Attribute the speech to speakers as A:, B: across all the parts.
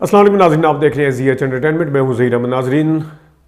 A: अस्सलाम वालेकुम नाज़रीन, आप देख रहे हैं ZH एंटरटेनमेंट। मैं हूं ज़हीर अहमद। नाज़रीन,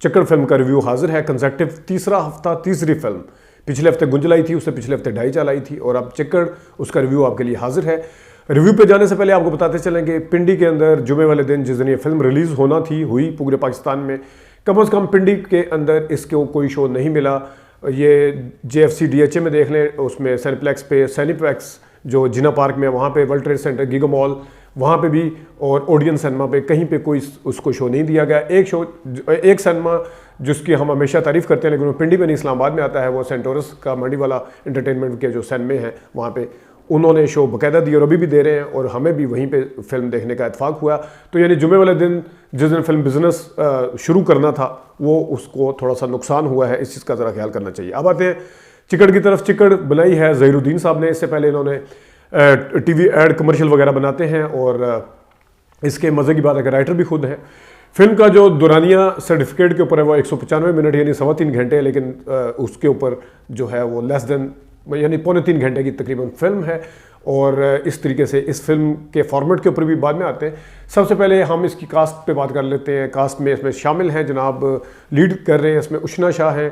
A: चक्कर फिल्म का रिव्यू हाजिर है। कंसेक्टिव तीसरा हफ्ता, तीसरी फिल्म। पिछले हफ्ते गुंजल आई थी, उससे पिछले हफ्ते ढाई चाल आई थी और अब चक्कर, उसका रिव्यू आपके लिए हाजिर है। रिव्यू पे जाने से पहले आपको बताते चलें कि पिंडी के अंदर जुमे वाले दिन जिस दिन ये फिल्म रिलीज़ होना थी, हुई पूरे पाकिस्तान में। कम से कम पिंडी के अंदर इसको कोई शो नहीं मिला। ये JFC DHA में देख लें, उसमें सैनिप्लेक्स पे, सैनिप्लेक्स जो जिना पार्क में, वहाँ पे world trade centre, giga mall, वहाँ पे भी, और ओडियन सिनेमा पे कहीं पे कोई उसको शो नहीं दिया गया। एक सिनेमा जिसकी हम हमेशा तारीफ़ करते हैं लेकिन वो पिंडी में नहीं, इस्लामाबाद में आता है, वो सेंटोरस का मंडी वाला एंटरटेनमेंट के जो सिनेमे हैं, वहाँ पे उन्होंने शो बाकायदा दिए और अभी भी दे रहे हैं, और हमें भी वहीं पे फिल्म देखने का इत्तेफाक हुआ। तो यानी जुमे वाले दिन जिस दिन फिल्म बिजनेस शुरू करना था, वो उसको थोड़ा सा नुकसान हुआ है। इस चीज़ का ज़रा ख्याल करना चाहिए। अब आते हैं चिकड़ की तरफ। चिकड़ बनाई है ज़हीरुद्दीन साहब ने। इससे पहले इन्होंने TV एड कमर्शियल वगैरह बनाते हैं और इसके मज़े की बात है कि राइटर भी खुद हैं। फिल्म का जो दुरानिया सर्टिफिकेट के ऊपर है वो 195 मिनट यानी 3.25 घंटे है, लेकिन उसके ऊपर जो है वो लेस देन यानी 2.25 घंटे की तकरीबन फिल्म है। और इस तरीके से इस फिल्म के फॉर्मेट के ऊपर भी बाद में आते हैं। सबसे पहले हम इसकी कास्ट पे बात कर लेते हैं। कास्ट में इसमें शामिल हैं, जनाब लीड कर रहे हैं इसमें उशना शाह हैं,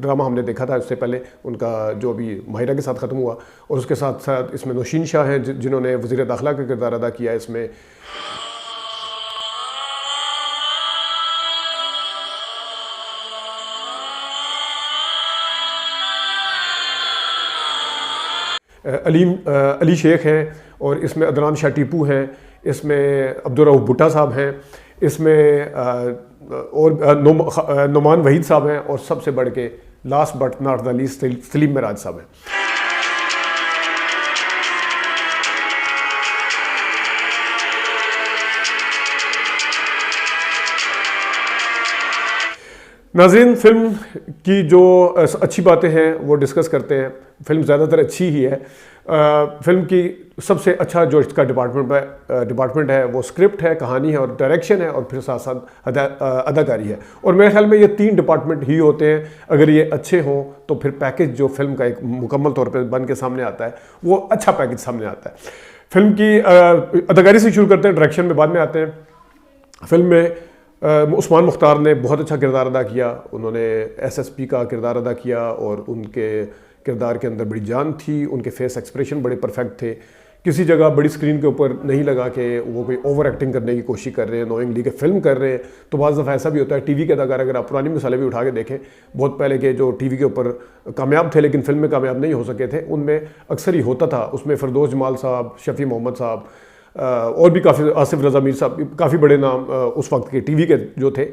A: ड्रामा हमने देखा था उससे पहले, उनका जो अभी माहिरा के साथ ख़त्म हुआ। और उसके साथ साथ इसमें नौशीन शाह हैं जिन्होंने वज़ीर दाखिला का किरदार अदा किया। इसमें अली शेख हैं, और इसमें अदनान शाह टीपू हैं, इसमें अब्दुर्रऊफ भुट्टा साहब हैं, इसमें और नुमान वहीद साहब हैं, और सबसे बढ़ के last but not the least Salim Miraj साहब हैं। नाज़रीन, फिल्म की जो अच्छी बातें हैं वो डिस्कस करते हैं। फिल्म ज़्यादातर अच्छी ही है। फिल्म की सबसे अच्छा जो इसका डिपार्टमेंट है वो स्क्रिप्ट है, कहानी है और डायरेक्शन है, और फिर साथ साथ अदाकारी है। और मेरे ख्याल में ये 3 डिपार्टमेंट ही होते हैं। अगर ये अच्छे हों तो फिर पैकेज जो फिल्म का एक मुकम्मल तौर पर बन के सामने आता है वो अच्छा पैकेज सामने आता है। फिल्म की अदाकारी से शुरू करते हैं, डायरेक्शन में बाद में आते हैं। फिल्म में उस्मान मुख्तार ने बहुत अच्छा किरदार अदा किया। उन्होंने SSP का किरदार अदा किया और उनके किरदार के अंदर बड़ी जान थी। उनके फेस एक्सप्रेशन बड़े परफेक्ट थे। किसी जगह बड़ी स्क्रीन के ऊपर नहीं लगा कि वो कोई ओवर एक्टिंग करने की कोशिश कर रहे हैं, नोइंगली के फिल्म कर रहे हैं। तो बाज़ दफ़ा ऐसा भी होता है TV के अदाकार, अगर आप पुरानी मिसालें भी उठा के देखें, बहुत पहले के जो TV के ऊपर कामयाब थे लेकिन फिल्म में कामयाब नहीं हो सके थे, उनमें अक्सर ही होता था। उसमें फिरदौस जमाल साहब, शफ़ी मोहम्मद साहब और भी काफ़ी, आसिफ रज़ा मीर साहब, काफ़ी बड़े नाम उस वक्त के TV के जो थे,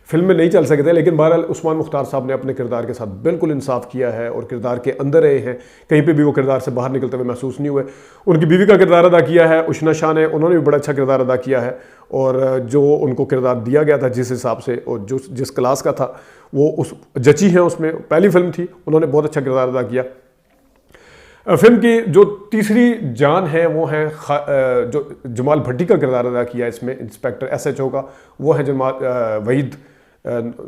A: फिल्म में नहीं चल सके थे। लेकिन बहरहाल उस्मान मुख्तार साहब ने अपने किरदार के साथ बिल्कुल इंसाफ किया है और किरदार के अंदर रहे हैं। कहीं पे भी वो किरदार से बाहर निकलते हुए महसूस नहीं हुए। उनकी बीवी का किरदार अदा किया है उशना शाह ने, उन्होंने भी बड़ा अच्छा किरदार अदा किया है। और जो उनको किरदार दिया गया था जिस हिसाब से और जिस क्लास का था, वो उस जची हैं। उसमें पहली फिल्म थी, उन्होंने बहुत अच्छा किरदार अदा किया। फिल्म की जो तीसरी जान है वो है जो जमाल भट्टी का किरदार अदा किया इसमें, इंस्पेक्टर SHO का, वो है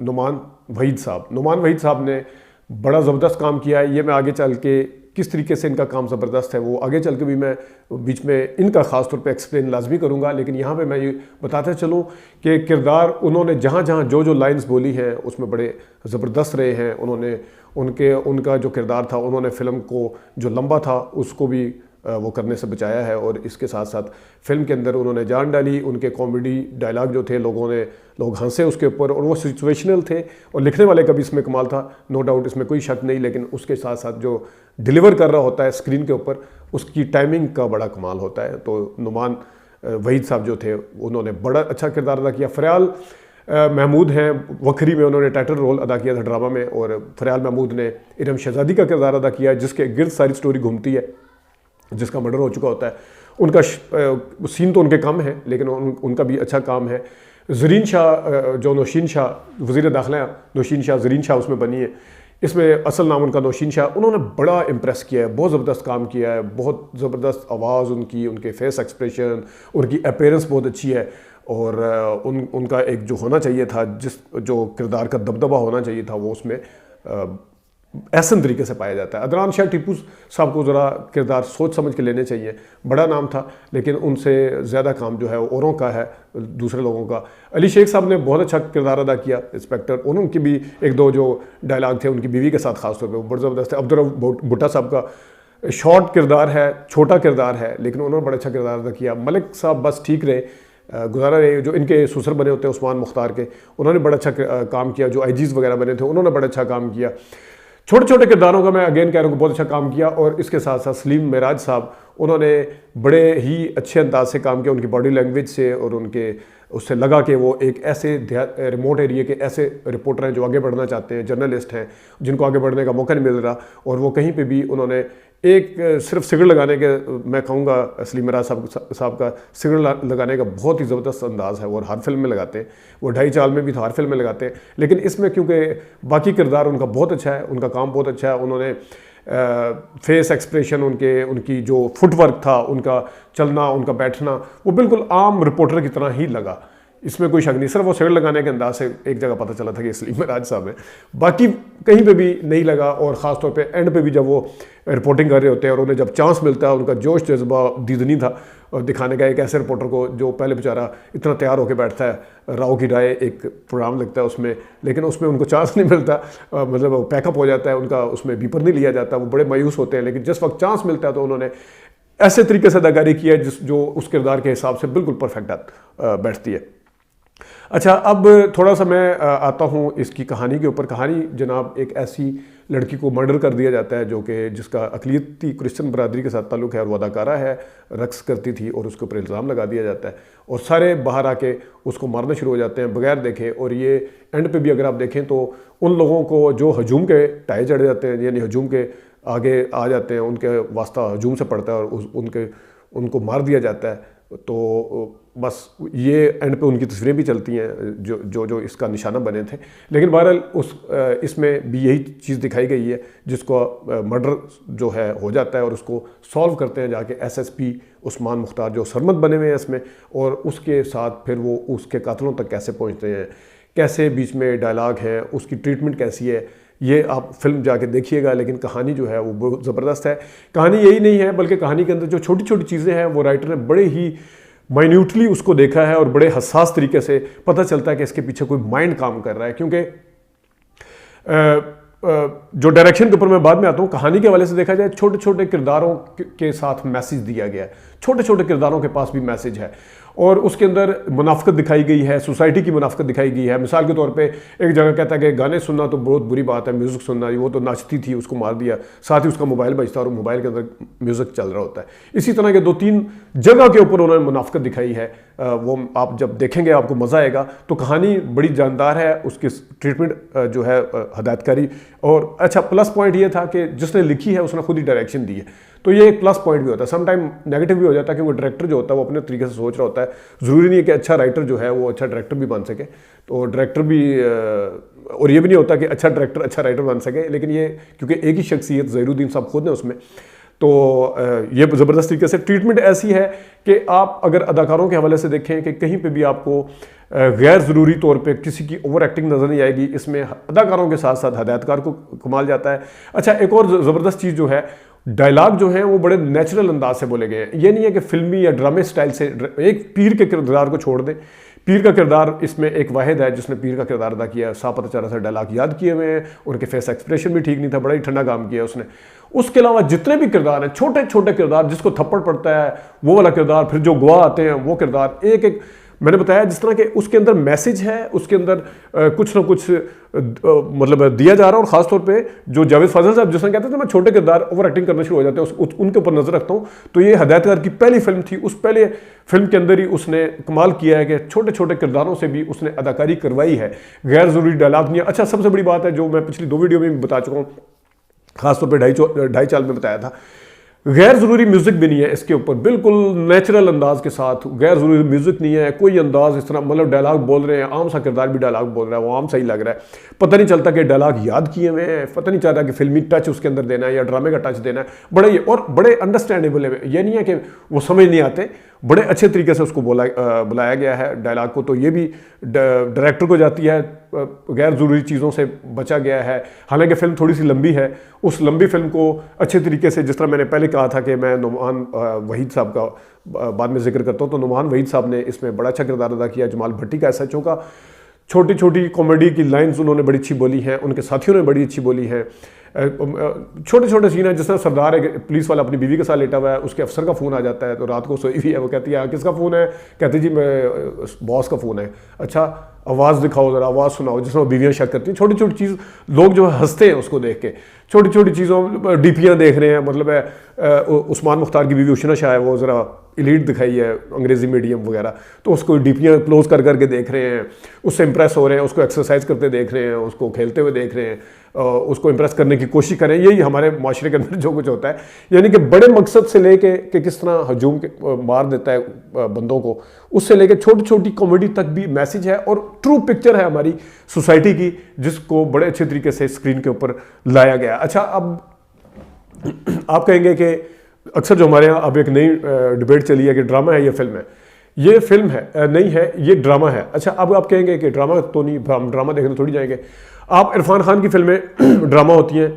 A: नुमान वहीद साहब। नुमान वहीद साहब ने बड़ा ज़बरदस्त काम किया है। ये मैं आगे चल के किस तरीके से इनका काम ज़बरदस्त है वो आगे चल के भी मैं बीच में इनका ख़ास तौर पे एक्सप्लेन लाजमी करूँगा। लेकिन यहाँ पे मैं ये बताते चलूँ कि किरदार उन्होंने जहाँ जहाँ जो लाइंस बोली हैं उसमें बड़े ज़बरदस्त रहे हैं। उन्होंने उनका जो किरदार था, उन्होंने फ़िल्म को जो लंबा था उसको भी वो करने से बचाया है। और इसके साथ साथ फिल्म के अंदर उन्होंने जान डाली। उनके कॉमेडी डायलॉग जो थे, लोग हंसे उसके ऊपर, और वो सिचुएशनल थे। और लिखने वाले का भी इसमें कमाल था, नो डाउट, इसमें कोई शक नहीं। लेकिन उसके साथ साथ जो डिलीवर कर रहा होता है स्क्रीन के ऊपर, उसकी टाइमिंग का बड़ा कमाल होता है। तो नुमान वहीद साहब जो थे, उन्होंने बड़ा अच्छा किरदार अदा किया। फ़रयाल महमूद हैं, वखरी में उन्होंने टाइटल रोल अदा किया था ड्रामा में। और फ़रयाल महमूद ने इरम शहज़ादी का किरदार अदा किया, जिसके गिर्द सारी स्टोरी घूमती है, जिसका मर्डर हो चुका होता है। उनका सीन तो उनके कम है लेकिन उनका भी अच्छा काम है। ज़रीन शाह, जो नौशीन शाह वज़ीर दाखिला, नौशीन शाह ज़रीन शाह उसमें बनी है। इसमें असल नाम उनका नौशीन शाह। उन्होंने बड़ा इम्प्रेस किया है, बहुत ज़बरदस्त काम किया है। बहुत ज़बरदस्त आवाज़ उनकी, उनके फेस एक्सप्रेशन, उनकी अपीयरेंस बहुत अच्छी है। और उनका एक जो होना चाहिए था, जो किरदार का दबदबा होना चाहिए था, वो उसमें एहसन तरीके से पाया जाता है। अदनान शाह टीपू साहब को ज़रा किरदार सोच समझ के लेने चाहिए, बड़ा नाम था लेकिन उनसे ज़्यादा काम जो है वो औरों का है, दूसरे लोगों का। अली शेख साहब ने बहुत अच्छा किरदार अदा किया इंस्पेक्टर, उनकी भी एक दो जो डायलॉग थे उनकी बीवी के साथ खासतौर पर वो बड़ा ज़बरदस्त है। अब्दुल भुट्टा साहब का शॉर्ट किरदार है, छोटा किरदार है, लेकिन उन्होंने बड़ा अच्छा किरदार अदा किया। मलिक साहब बस ठीक रहे, गुजारा रहे, जो इनके ससुर बने होते हैं उस्मान मुख्तार के, उन्होंने बड़ा अच्छा काम किया। जो आईजीज़ वगैरह बने थे उन्होंने बड़ा अच्छा काम किया। छोटे छोटे किरदारों का मैं अगेन कह रहा हूँ बहुत अच्छा काम किया। और इसके साथ साथ सलीम मेराज साहब, उन्होंने बड़े ही अच्छे अंदाज से काम किया, उनकी बॉडी लैंग्वेज से और उनके उससे लगा कि वो एक ऐसे रिमोट एरिया के ऐसे रिपोर्टर हैं जो आगे बढ़ना चाहते हैं, जर्नलिस्ट हैं जिनको आगे बढ़ने का मौका नहीं मिल रहा। और वो कहीं पे भी उन्होंने एक सिर्फ सिगरेट लगाने के, मैं कहूँगा सलीम मेराज साहब का सिगरेट लगाने का बहुत ही ज़बरदस्त अंदाज़ है, वो हर फिल्म में लगाते हैं, वो ढाई चाल में भी था, हर फिल्म में लगाते हैं। लेकिन इसमें क्योंकि बाकी किरदार उनका बहुत अच्छा है, उनका काम बहुत अच्छा है, उन्होंने फेस एक्सप्रेशन, उनकी जो फुटवर्क था, उनका चलना, उनका बैठना, वो बिल्कुल आम रिपोर्टर की तरह ही लगा, इसमें कोई शक नहीं। सिर्फ वो सिगरेट लगाने के अंदाज से एक जगह पता चला था कि सलीम मेराज साहब है, बाकी कहीं पे भी नहीं लगा। और ख़ास तौर पे एंड पे भी जब वो रिपोर्टिंग कर रहे होते हैं और उन्हें जब चांस मिलता है, उनका जोश जज्बा दीदनी था और दिखाने का, एक ऐसे रिपोर्टर को जो पहले बेचारा इतना तैयार होकर बैठता है, राव की राय एक प्रोग्राम लगता है उसमें, लेकिन उसमें उनको चांस नहीं मिलता, मतलब वो पैकअप हो जाता है, उनका उसमें बीपर नहीं लिया जाता, वो बड़े मायूस होते हैं। लेकिन जिस वक्त चांस मिलता है तो उन्होंने ऐसे तरीके से अदाकारी की है जो उस किरदार के हिसाब से बिल्कुल परफेक्ट बैठती है। अच्छा, अब थोड़ा सा मैं आता हूँ इसकी कहानी के ऊपर। कहानी जनाब एक ऐसी लड़की को मर्डर कर दिया जाता है जो कि जिसका अक़लियती क्रिश्चियन बरादरी के साथ ताल्लुक़ है और वो अदाकारा है, रक्स करती थी, और उसके ऊपर इल्ज़ाम लगा दिया जाता है और सारे बाहर आके उसको मारना शुरू हो जाते हैं बगैर देखे। और ये एंड पे भी अगर आप देखें तो उन लोगों को जो हजूम के टाए चढ़ जाते हैं, यानी हजूम के आगे आ जाते हैं, उनके वास्ता हजूम से पड़ता है और उनको मार दिया जाता है। तो बस ये एंड पे उनकी तस्वीरें भी चलती हैं जो इसका निशाना बने थे। लेकिन बहरहाल इसमें भी यही चीज़ दिखाई गई है, जिसको मर्डर जो है हो जाता है और उसको सॉल्व करते हैं जाके एसएसपी उस्मान मुख्तार जो सरमद बने हुए हैं इसमें, और उसके साथ फिर वो उसके कातलों तक कैसे पहुंचते हैं, कैसे बीच में डायलॉग है, उसकी ट्रीटमेंट कैसी है, ये आप फिल्म जाके देखिएगा। लेकिन कहानी जो है वो बहुत ज़बरदस्त है। कहानी यही नहीं है बल्कि कहानी के अंदर जो छोटी छोटी चीज़ें हैं वो राइटर ने बड़े ही माइन्यूटली उसको देखा है और बड़े हसास तरीके से पता चलता है कि इसके पीछे कोई माइंड काम कर रहा है। क्योंकि जो डायरेक्शन के ऊपर मैं बाद में आता हूँ, कहानी के हवाले से देखा जाए छोटे छोटे किरदारों के साथ मैसेज दिया गया है, छोटे छोटे किरदारों के पास भी मैसेज है और उसके अंदर मुनाफिकत दिखाई गई है, सोसाइटी की मुनाफिकत दिखाई गई है। मिसाल के तौर पे एक जगह कहता है कि गाने सुनना तो बहुत बुरी बात है, म्यूज़िक सुनना, वो तो नाचती थी उसको मार दिया, साथ ही उसका मोबाइल बजता और मोबाइल के अंदर म्यूज़िक चल रहा होता है। इसी तरह के 2-3 जगह के ऊपर उन्होंने मुनाफिकत दिखाई है। वो आप जब देखेंगे आपको मज़ा आएगा। तो कहानी बड़ी जानदार है, उसकी ट्रीटमेंट जो है हदायतकारी। और अच्छा प्लस पॉइंट ये था कि जिसने लिखी है उसने खुद ही डायरेक्शन दी है, तो ये एक प्लस पॉइंट भी होता है। सम टाइम नेगेटिव भी हो जाता है क्योंकि डायरेक्टर जो होता है वो अपने तरीके से सोच रहा होता है। ज़रूरी नहीं है कि अच्छा राइटर जो है वो अच्छा डायरेक्टर भी बन सके, तो डायरेक्टर भी और ये भी नहीं होता कि अच्छा डायरेक्टर अच्छा राइटर बन सके। लेकिन ये क्योंकि एक ही शख्सियत ज़हीरुद्दीन साहब खुद है उसमें, तो ये ज़बरदस्त तरीके से ट्रीटमेंट ऐसी है कि आप अगर अदाकारों के हवाले से देखें कि कहीं पे भी आपको गैर ज़रूरी तौर पे किसी की ओवर एक्टिंग नज़र नहीं आएगी। इसमें अदाकारों के साथ साथ हदायतकार को कमाल जाता है। अच्छा, एक और ज़बरदस्त चीज़ जो है, डायलॉग जो हैं वो बड़े नेचुरल अंदाज से बोले गए हैं। ये नहीं है कि फिल्मी या ड्रामे स्टाइल से। एक पीर के किरदार को छोड़ दें, पीर का किरदार इसमें एक वाहिद है जिसने पीर का किरदार अदा किया, साफ पता चला सा डायलॉग याद किए हुए हैं, उनके फेस एक्सप्रेशन भी ठीक नहीं था, बड़ा ही ठंडा काम किया उसने। उसके अलावा जितने भी किरदार हैं, छोटे छोटे किरदार, जिसको थप्पड़ पड़ता है वो वाला किरदार, फिर जो गवाह आते हैं वो किरदार, एक एक मैंने बताया जिस तरह के उसके अंदर मैसेज है, उसके अंदर कुछ ना कुछ मतलब दिया जा रहा है। और ख़ासतौर पे जो जावेद फाजल साहब जिसने कहते थे मैं छोटे किरदार ओवर एक्टिंग करना शुरू हो जाते हैं, उनके ऊपर नज़र रखता हूँ। तो ये हदायतकार की पहली फिल्म थी, उस पहले फिल्म के अंदर ही उसने कमाल किया है कि छोटे छोटे किरदारों से भी उसने अदाकारी करवाई है, गैर ज़रूरी डायलॉग नहीं है। अच्छा, सबसे बड़ी बात है जो मैं पिछली 2 वीडियो में भी बता चुका हूँ, ख़ासतौर पर ढाई चाल में बताया था, गैर ज़रूरी म्यूज़िक भी नहीं है इसके ऊपर, बिल्कुल नेचुरल अंदाज के साथ। गैर ज़रूरी म्यूज़िक नहीं है, कोई अंदाज इस तरह मतलब डायलॉग बोल रहे हैं, आम सा किरदार भी डायलॉग बोल रहा है, वो आम सही लग रहा है, पता नहीं चलता कि डायलॉग याद किए हुए हैं, पता नहीं चलता कि फिल्मी टच उसके अंदर देना है या ड्रामे का टच देना है। बड़े और बड़े अंडरस्टैंडेबल है, ये नहीं है कि वो समझ नहीं आते, बड़े अच्छे तरीके से उसको बुलाया गया है डायलॉग को। तो ये भी डायरेक्टर को जाती है, गैर ज़रूरी चीज़ों से बचा गया है। हालांकि फ़िल्म थोड़ी सी लंबी है, उस लंबी फ़िल्म को अच्छे तरीके से, जिस तरह मैंने पहले कहा था कि मैं नुमान वहीद साहब का बाद में जिक्र करता हूँ, तो नुमान वहीद साहब ने इसमें बड़ा अच्छा किरदार अदा किया। जमाल भट्टी का SHO का छोटी छोटी कॉमेडी की लाइंस उन्होंने बड़ी अच्छी बोली हैं, उनके साथियों ने बड़ी अच्छी बोली हैं। छोटे छोटे सीन है, जिस तरह सरदार है, पुलिस वाला अपनी बीवी के साथ लेटा हुआ है, उसके अफसर का फ़ोन आ जाता है, तो रात को सोई हुई है, वो कहती है किसका फ़ोन है, कहती जी मैं बॉस का फ़ोन है। अच्छा आवाज़ दिखाओ ज़रा, आवाज़ सुनाओ, जिसमें वो बीवियाँ शक करती हैं। छोटी छोटी चीज़, लोग जो हंसते हैं उसको देख के, छोटी छोटी चीज़ों, DPयाँ देख रहे हैं, मतलब है उस्मान मुख्तार की बीवी उशना शाह है, वो ज़रा इलीट दिखाई है अंग्रेज़ी मीडियम वगैरह, तो उसको DPयाँ क्लोज कर करके देख रहे हैं, उससे इंप्रेस हो रहे हैं, उसको एक्सरसाइज करते देख रहे हैं, उसको खेलते हुए देख रहे हैं, उसको इंप्रेस करने की कोशिश करें। यही हमारे माशरे के अंदर जो कुछ होता है, यानी कि बड़े मकसद से लेके कि किस तरह हजूम मार देता है बंदों को, उससे लेके छोटी छोटी कॉमेडी तक भी मैसेज है और ट्रू पिक्चर है हमारी सोसाइटी की, जिसको बड़े अच्छे तरीके से स्क्रीन के ऊपर लाया गया। अच्छा, अब आप कहेंगे कि अक्सर जो हमारे यहाँ अब एक नई डिबेट चली है कि ड्रामा है या फिल्म है। ये फिल्म है नहीं है, ये ड्रामा है। अच्छा, अब आप कहेंगे कि ड्रामा तो नहीं, हम ड्रामा देखने थोड़ी जाएंगे। आप इरफान खान की फिल्में ड्रामा होती हैं,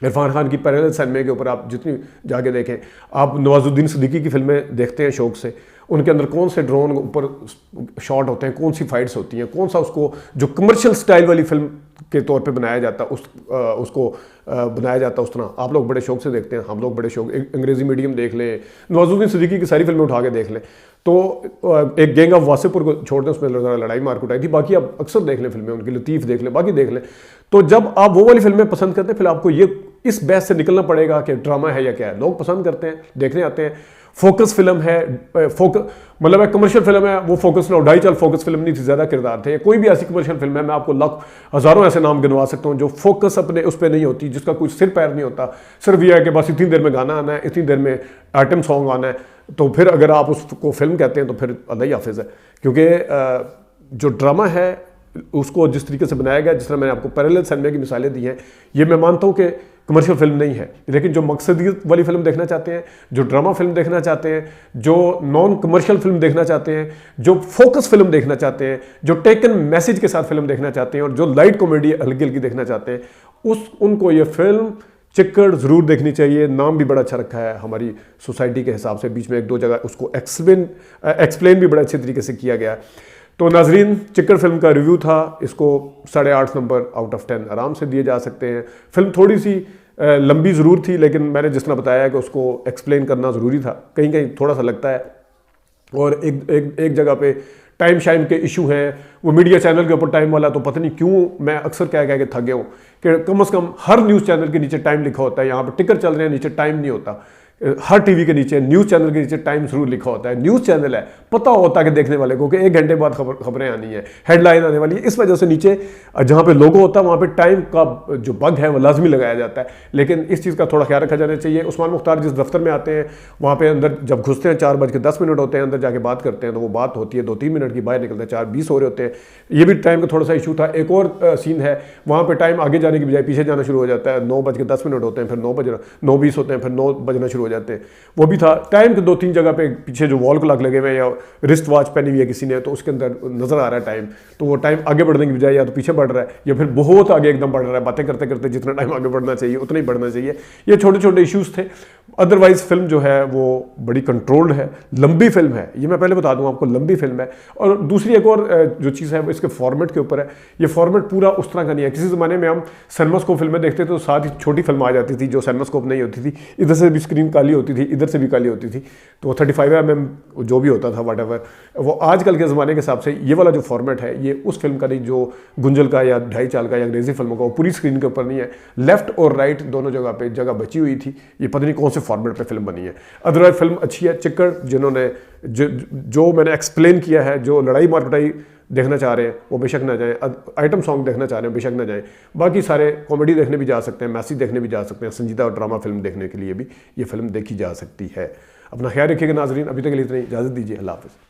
A: इरफान खान की पैरेलल सिनेमा के ऊपर आप जितनी जाके देखें, आप नवाजुद्दीन सिद्दीकी की फिल्में देखते हैं शौक से, उनके अंदर कौन से ड्रोन ऊपर शॉट होते हैं, कौन सी फाइट्स होती हैं, कौन सा उसको जो कमर्शियल स्टाइल वाली फिल्म के तौर पे बनाया जाता, उसको बनाया जाता उस तरह आप लोग बड़े शौक से देखते हैं, हम लोग बड़े शौक, अंग्रेज़ी मीडियम देख लें, नवाजुद्दीन सिद्दीकी की सारी फिल्में उठा के देख लें, तो एक गैंग ऑफ वासेपुर को छोड़ दें, उसमें लड़ाई मार कुटाई थी, बाकी आप अक्सर देख लें फिल्में उनकी, लतीफ़ देख लें, बाकी देख लें। तो जब आप वो वाली फिल्में पसंद करते हैं, फिर आपको ये इस बहस से निकलना पड़ेगा कि ड्रामा है या क्या है। लोग पसंद करते हैं, देखने आते हैं, फोकस फिल्म है, मतलब एक कमर्शियल फिल्म है, वो फोकस ना, 2.5 साल फोकस फिल्म नहीं थी, ज़्यादा किरदार थे। कोई भी ऐसी कमर्शियल फिल्म है, मैं आपको हज़ारों ऐसे नाम गिनवा सकता हूँ जो फोकस अपने उस पर नहीं होती, जिसका कोई सिर पैर नहीं होता, सिर्फ यह है कि बस इतनी देर में गाना आना है, इतनी देर में आइटम सॉन्ग आना है। तो फिर अगर आप उसको फिल्म कहते हैं तो फिर अल्लाह ही हाफिज़ है, क्योंकि जो ड्रामा है उसको जिस तरीके से बनाया गया, जिस तरह मैंने आपको पैरेलल सिनेमा की मिसालें दी हैं, ये मैं मानता हूँ कि कमर्शियल फिल्म नहीं है, लेकिन जो मकसदियत वाली फिल्म देखना चाहते हैं, जो ड्रामा फिल्म देखना चाहते हैं, जो नॉन कमर्शियल फिल्म देखना चाहते हैं, जो फोकस फिल्म देखना चाहते हैं, जो टेकन मैसेज के साथ फिल्म देखना चाहते हैं, और जो लाइट कॉमेडी हल्की हल्की देखना चाहते हैं, उनको ये फिल्म चिक्कड़ ज़रूर देखनी चाहिए। नाम भी बड़ा अच्छा रखा है हमारी सोसाइटी के हिसाब से, बीच में 1-2 जगह उसको एक्सप्लेन भी बड़े अच्छे तरीके से किया गया। तो नाजरीन, चिक्कड़ फिल्म का रिव्यू था, इसको 8.5 नंबर आउट ऑफ 10 आराम से दिए जा सकते हैं। फिल्म थोड़ी सी लंबी ज़रूर थी, लेकिन मैंने जिस तरह बताया कि उसको एक्सप्लेन करना ज़रूरी था, कहीं कहीं थोड़ा सा लगता है, और एक जगह पे टाइम शाइम के इशू हैं, वो मीडिया चैनल के ऊपर टाइम वाला, तो पता नहीं क्यों मैं अक्सर कह के थक गया हूँ कि कम से कम हर न्यूज़ चैनल के नीचे टाइम लिखा होता है, यहाँ पर टिकर चल रहे हैं, नीचे टाइम नहीं होता। हर टीवी के नीचे, न्यूज़ चैनल के नीचे टाइम जरूर लिखा होता है। न्यूज़ चैनल है, पता होता है कि देखने वाले को कि 1 घंटे बाद खबरें आनी है, हेडलाइन आने वाली है, इस वजह से नीचे जहाँ पे लोगो होता है वहाँ पे टाइम का जो बग है वो लाजमी लगाया जाता है। लेकिन इस चीज़ का थोड़ा ख्याल रखा जाना चाहिए। उस्मान मुख्तार जिस दफ्तर में आते हैं, वहाँ पे अंदर जब घुसते हैं 4:10 होते हैं, अंदर जाके बात करते हैं तो वो बात होती है 2-3 मिनट की, बाहर निकलते हैं 4:20 हो रहे होते हैं। ये भी टाइम का थोड़ा सा इशू था। एक और सीन है, वहाँ पर टाइम आगे जाने की बजाय पीछे जाना शुरू हो जाता है, 9:10 होते हैं, फिर 9:20 होते हैं, फिर 9 बजना शुरू हो जाते हैं। वो भी था टाइम के 2-3 जगह पे पीछे जो वॉल क्लॉक लगे हुए हैं या रिस्ट वॉच पहनी हुई है किसी ने, तो उसके अंदर नजर आ रहा है टाइम, तो वो टाइम आगे बढ़ने की बजाय या तो पीछे बढ़ रहा है या फिर बहुत आगे एकदम बढ़ रहा है। बातें करते करते जितना टाइम आगे बढ़ना चाहिए उतना ही बढ़ना चाहिए। ये छोटे छोटे इश्यूज थे। अदरवाइज फिल्म जो है वो बड़ी कंट्रोल्ड है, लंबी फिल्म है, ये मैं पहले बता दूं आपको, लंबी फिल्म है। और दूसरी एक और जो चीज़ है वो इसके फॉर्मेट के ऊपर है। ये फॉर्मेट पूरा उस तरह का नहीं है। किसी ज़माने में हम सिनेमास्कोप फिल्में देखते थे तो साथ ही छोटी फिल्म आ जाती थी जो सिनेमास्कोप नहीं होती थी, इधर से भी स्क्रीन काली होती थी, इधर से भी काली होती थी, तो 35mm जो भी होता था व्हाटएवर, वो आजकल के ज़माने के हिसाब से ये वाला जो फॉर्मेट है ये उस फिल्म का नहीं जो गुंजल का या 2.5 साल का या अंग्रेज़ी फिल्मों का, वो पूरी स्क्रीन के ऊपर नहीं है। लेफ्ट और राइट दोनों जगह पे जगह बची हुई थी। ये पता नहीं कौन से फॉर्मेट पे फिल्म बनी है। अदरवाइज फिल्म अच्छी है। चिक्कड़ जिन्होंने जो मैंने एक्सप्लेन किया है, जो लड़ाई मारपिटाई देखना चाह रहे हैं वो बेशक ना जाएं, आइटम सॉन्ग देखना चाह रहे हैं बेशक ना जाएं, बाकी सारे कॉमेडी देखने भी जा सकते हैं, मैसेज देखने भी जा सकते हैं, संजीदा और ड्रामा फिल्म देखने के लिए भी ये फिल्म देखी जा सकती है। अपना ख्याल रखिएगा नाजरीन। अभी तक के लिए इतना ही, इजाज़त दीजिए। अल्लाह हाफ़िज़।